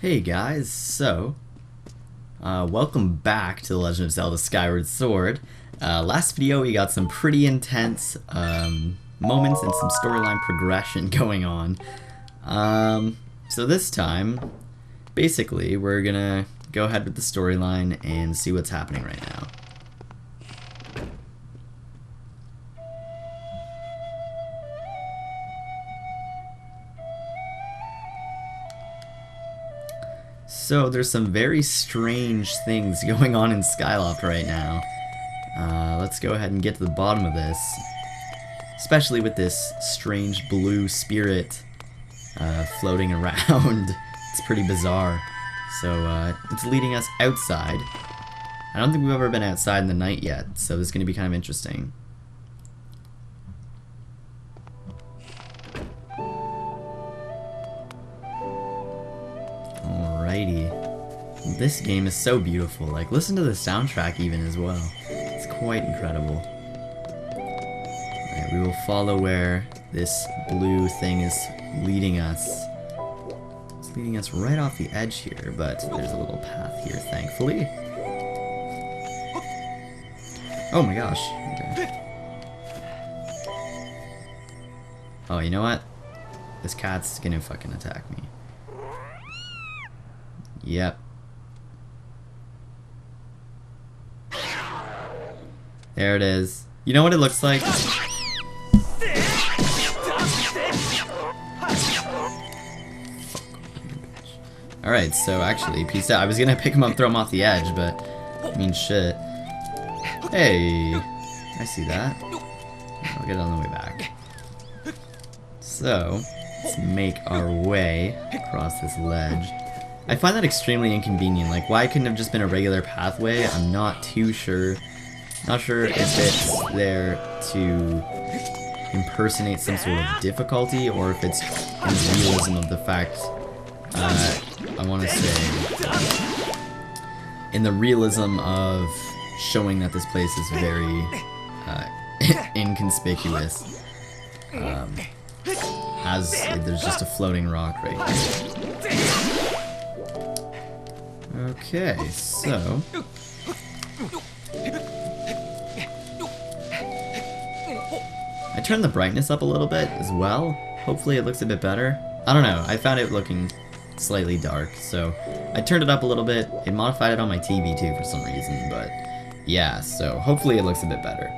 Hey guys, welcome back to The Legend of Zelda Skyward Sword. Last video we got some pretty intense moments and some storyline progression going on. So this time, basically, we're gonna go ahead with the storyline and see what's happening right now. So there's some very strange things going on in Skyloft right now. Let's go ahead and get to the bottom of this. Especially with this strange blue spirit floating around. It's pretty bizarre. So it's leading us outside. I don't think we've ever been outside in the night yet, so this is going to be kind of interesting. Alrighty. This game is so beautiful. Like, listen to the soundtrack even as well. It's quite incredible. Alright, we will follow where this blue thing is leading us. It's leading us right off the edge here, but there's a little path here, thankfully. Oh my gosh. Okay. Oh, you know what? This cat's gonna fucking attack me. Yep. There it is. You know what it looks like? Alright, so actually, peace out. I was gonna pick him up, throw him off the edge, but I mean shit. Hey, I see that. I'll get on the way back. So, let's make our way across this ledge. I find that extremely inconvenient. Like, why couldn't it have just been a regular pathway? I'm not too sure. Not sure if it's there to impersonate some sort of difficulty, or if it's in the realism of the fact, I want to say, in the realism of showing that this place is very inconspicuous, as there's just a floating rock right here. Okay, so I turned the brightness up a little bit as well. Hopefully it looks a bit better. I don't know, I found it looking slightly dark, so I turned it up a little bit. It modified it on my TV too for some reason, but yeah, so hopefully it looks a bit better.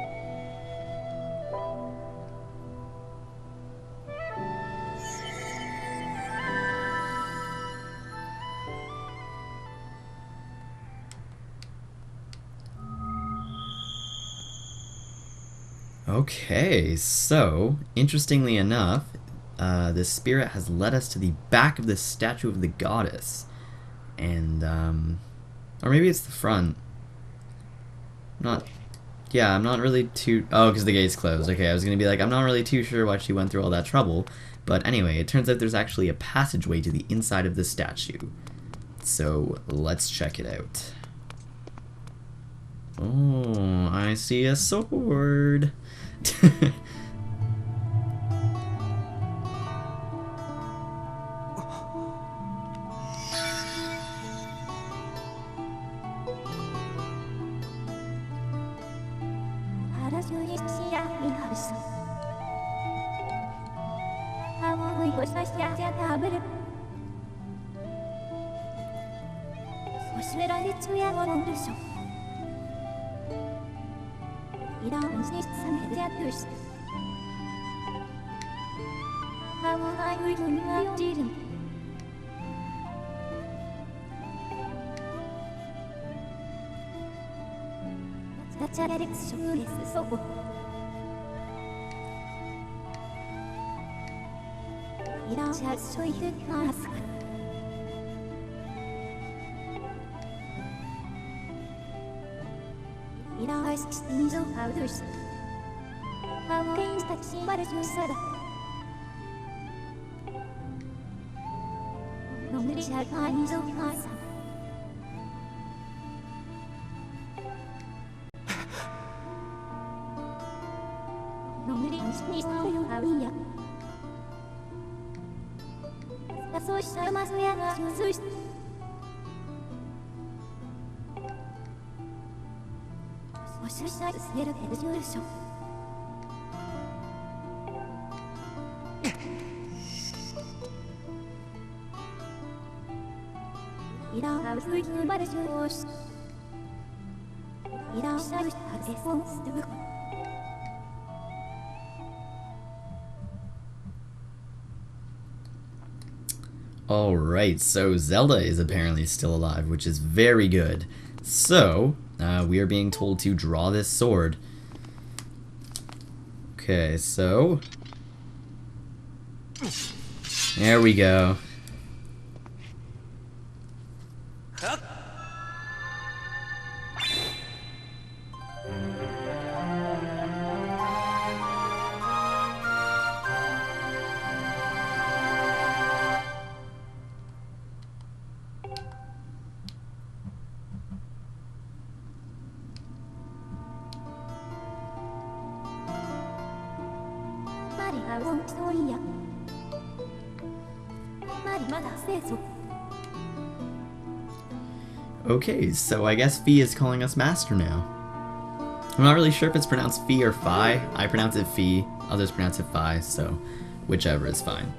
Okay, so, interestingly enough, this spirit has led us to the back of the statue of the goddess. And, or maybe it's the front. I'm not really too, oh, because the gate's closed. Okay, I was gonna be like, I'm not really too sure why she went through all that trouble. But anyway, it turns out there's actually a passageway to the inside of the statue. So, let's check it out. Oh, I see a sword. Alright, so Zelda is apparently still alive, which is very good. So, we are being told to draw this sword. Okay, so... there we go. Okay, so I guess Fee is calling us master now. I'm not really sure if it's pronounced Fee or Fi. I pronounce it Fee, others pronounce it Fi, so whichever is fine.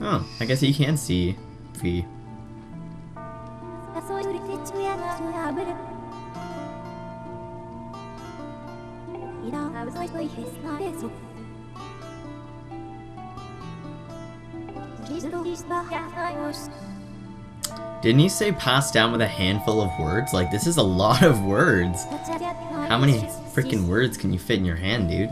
Oh, I guess you can see Fee. Didn't you say pass down with a handful of words? Like, this is a lot of words. How many freaking words can you fit in your hand, dude?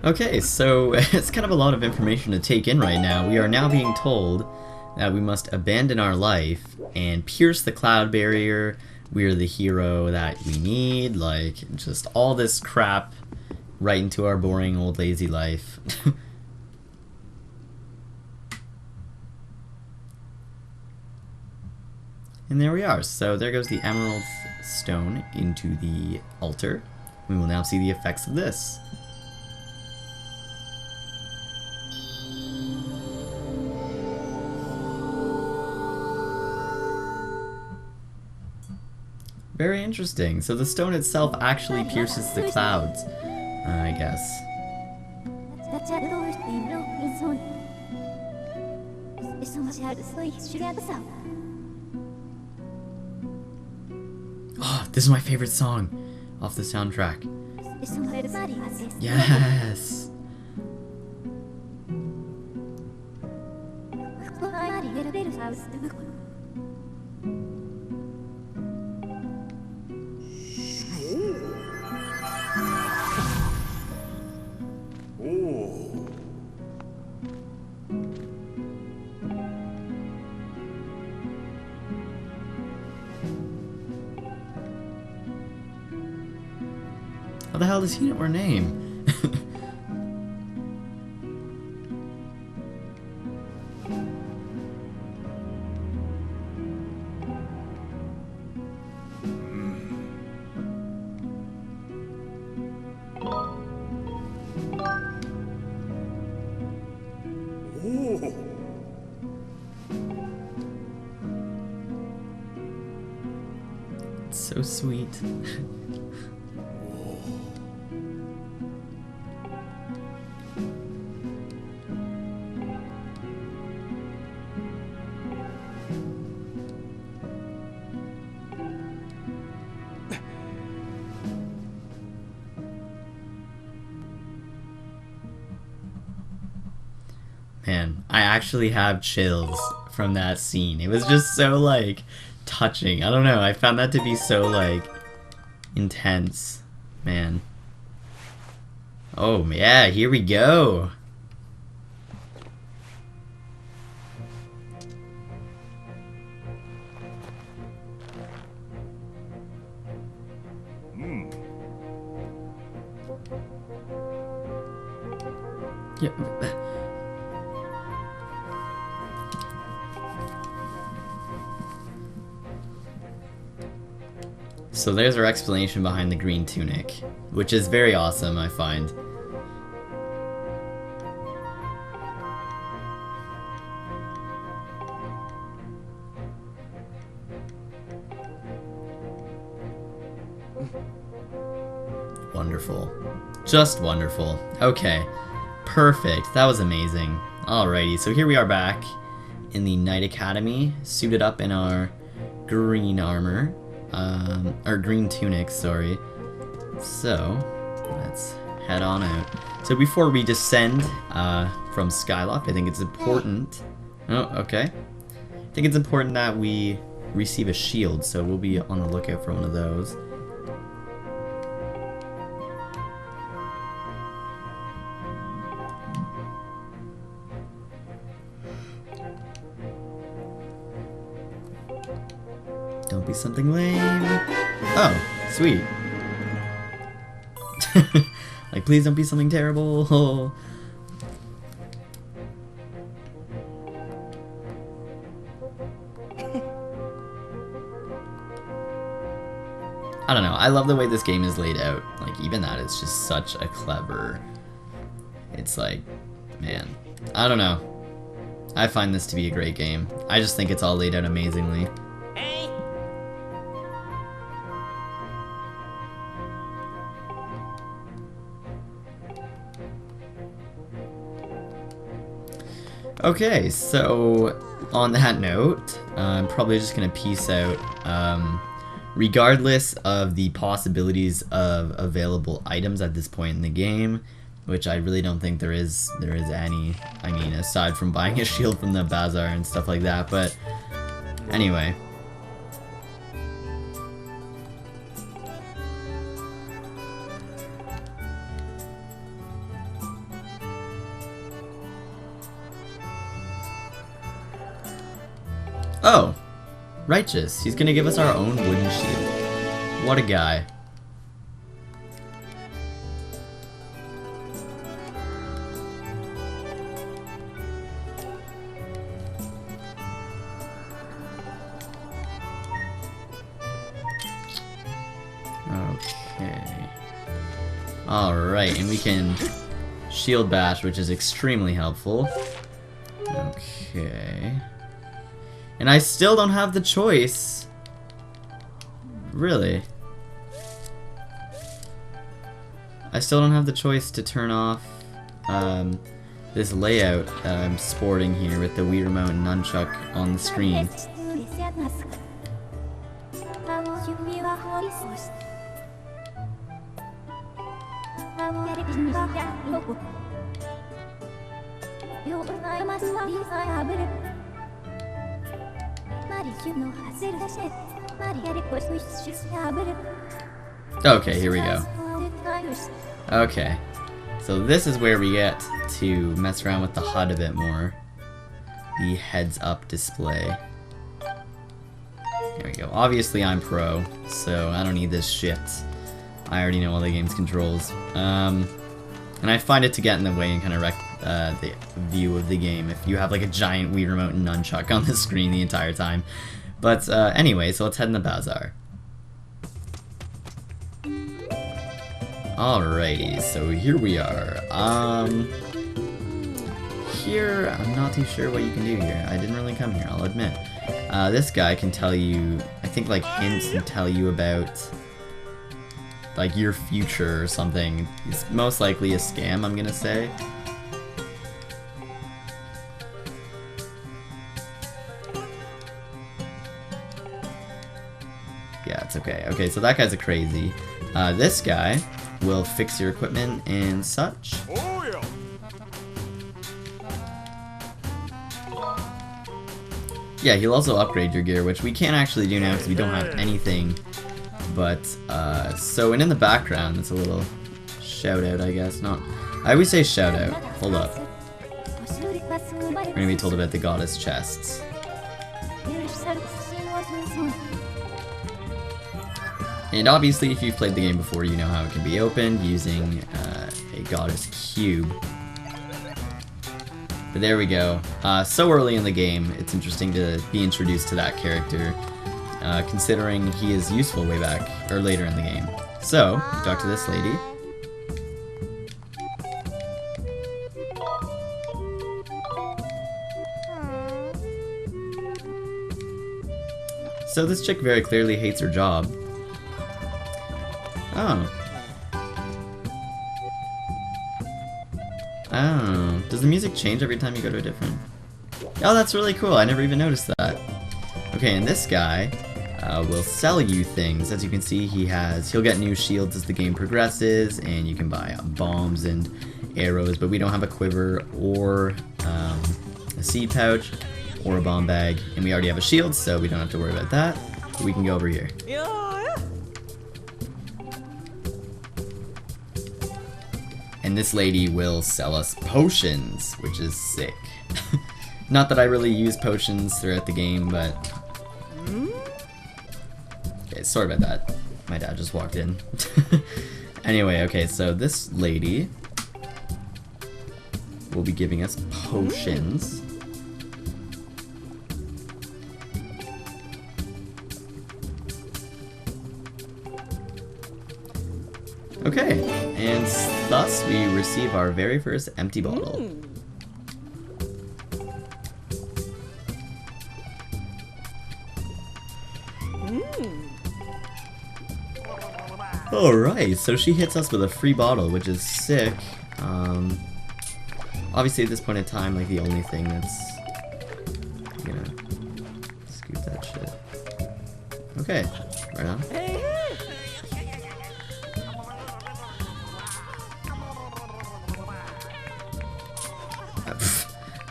Okay, so it's kind of a lot of information to take in right now. We are now being told that we must abandon our life and pierce the cloud barrier, we're the hero that we need, like, just all this crap right into our boring old lazy life. And there we are. So there goes the emerald stone into the altar. We will now see the effects of this. Very interesting. So the stone itself actually pierces the clouds, I guess. Oh, this is my favorite song off the soundtrack. Yes! How the hell does he know her name? It's so sweet. Man, I actually have chills from that scene. It was just so, like, touching. I don't know, I found that to be so, like, intense. Man. Oh, yeah, here we go. Yeah. So there's our explanation behind the green tunic, which is very awesome, I find. Wonderful. Just wonderful. Okay. Perfect. That was amazing. Alrighty, so here we are back in the Knight Academy, suited up in our green armor. Or green tunic, sorry. So, let's head on out. So before we descend from Skyloft, I think it's important... Oh, okay. I think it's important that we receive a shield, so we'll be on the lookout for one of those. Don't be something lame. Oh, sweet. Like, please don't be something terrible. I don't know, I love the way this game is laid out. Like, even that is just such a clever... It's like, man, I don't know. I find this to be a great game. I just think it's all laid out amazingly. Okay, so on that note, I'm probably just gonna peace out. Regardless of the possibilities of available items at this point in the game, which I really don't think there is any. I mean, aside from buying a shield from the bazaar and stuff like that. But anyway. Righteous. He's gonna give us our own wooden shield. What a guy. Okay. Alright, and we can shield bash, which is extremely helpful. Okay. And I still don't have the choice. Really? I still don't have the choice to turn off this layout that I'm sporting here with the Wii Remote and Nunchuck on the screen. Okay, here we go. Okay, so this is where we get to mess around with the HUD a bit more. The heads-up display. There we go. Obviously I'm pro, so I don't need this shit. I already know all the game's controls. And I find it to get in the way and kind of wreck the view of the game if you have like a giant Wii Remote and Nunchuck on the screen the entire time. But anyway, so let's head in the bazaar. Alrighty, so here we are. Here, I'm not too sure what you can do here. I didn't really come here, I'll admit. This guy can tell you, I think like hints and tell you about like your future or something. It's most likely a scam, I'm gonna say. Yeah, it's okay. Okay, so that guy's a crazy. This guy will fix your equipment and such. Yeah, he'll also upgrade your gear, which we can't actually do now because we don't have anything. But, so, and in the background, it's a little shout-out, I guess. Not, I always say shout-out. Hold up. We're gonna be told about the goddess chests. And obviously, if you've played the game before, you know how it can be opened using a goddess cube. But there we go. So early in the game, it's interesting to be introduced to that character, considering he is useful way back, or later in the game. So, talk to this lady. So this chick very clearly hates her job. Oh. Oh. Does the music change every time you go to a different... Oh, that's really cool. I never even noticed that. Okay, and this guy will sell you things. As you can see, he'll get new shields as the game progresses, and you can buy bombs and arrows, but we don't have a quiver or a seed pouch or a bomb bag, and we already have a shield, so we don't have to worry about that. We can go over here. And this lady will sell us potions, which is sick. Not that I really use potions throughout the game, but... Okay, sorry about that. My dad just walked in. Anyway, okay, so this lady will be giving us potions. Okay, and thus we receive our very first empty bottle. Alright, so she hits us with a free bottle, which is sick. Obviously at this point in time, like the only thing that's... You know, scoop that shit. Okay, right on.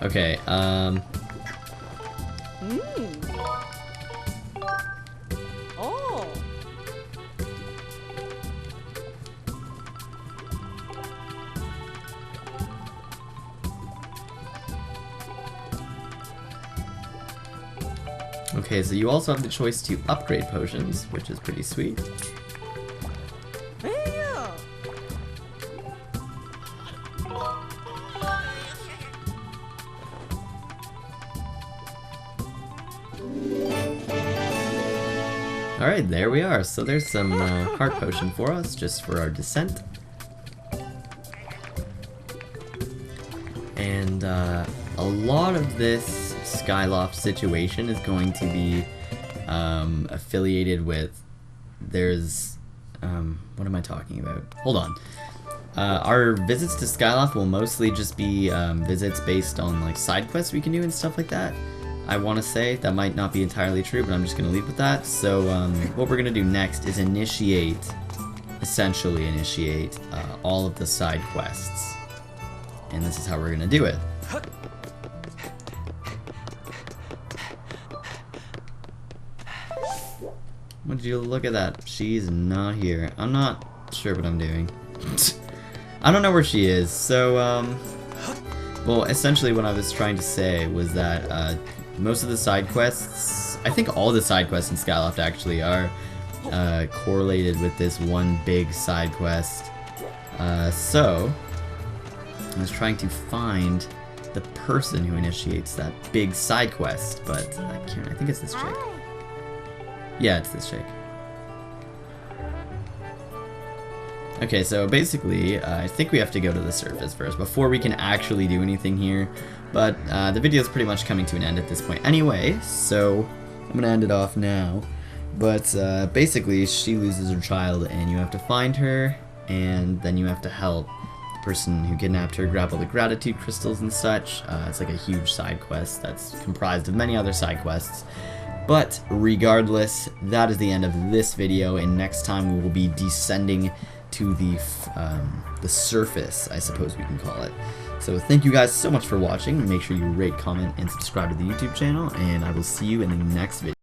Okay, Oh. Okay, so you also have the choice to upgrade potions, which is pretty sweet. Alright, there we are. So there's some heart potion for us, just for our descent. And a lot of this Skyloft situation is going to be affiliated with, there's, what am I talking about? Hold on. Our visits to Skyloft will mostly just be visits based on like side quests we can do and stuff like that. I want to say that might not be entirely true, but I'm just going to leave with that. So what we're going to do next is essentially initiate all of the side quests. And this is how we're going to do it. Would you look at that? She's not here. I'm not sure what I'm doing. I don't know where she is. So, well, essentially what I was trying to say was that most of the side quests, I think all the side quests in Skyloft actually are correlated with this one big side quest. So, I was trying to find the person who initiates that big side quest, but I can't. I think it's this chick. Yeah, it's this chick. Okay, so basically, I think we have to go to the surface first before we can actually do anything here. But the video is pretty much coming to an end at this point anyway, so I'm gonna end it off now. But basically, she loses her child, and you have to find her, and then you have to help the person who kidnapped her grab all the gratitude crystals and such. It's like a huge side quest that's comprised of many other side quests. But regardless, that is the end of this video, and next time we will be descending to the surface, I suppose we can call it. So thank you guys so much for watching. Make sure you rate, comment, and subscribe to the YouTube channel, and I will see you in the next video.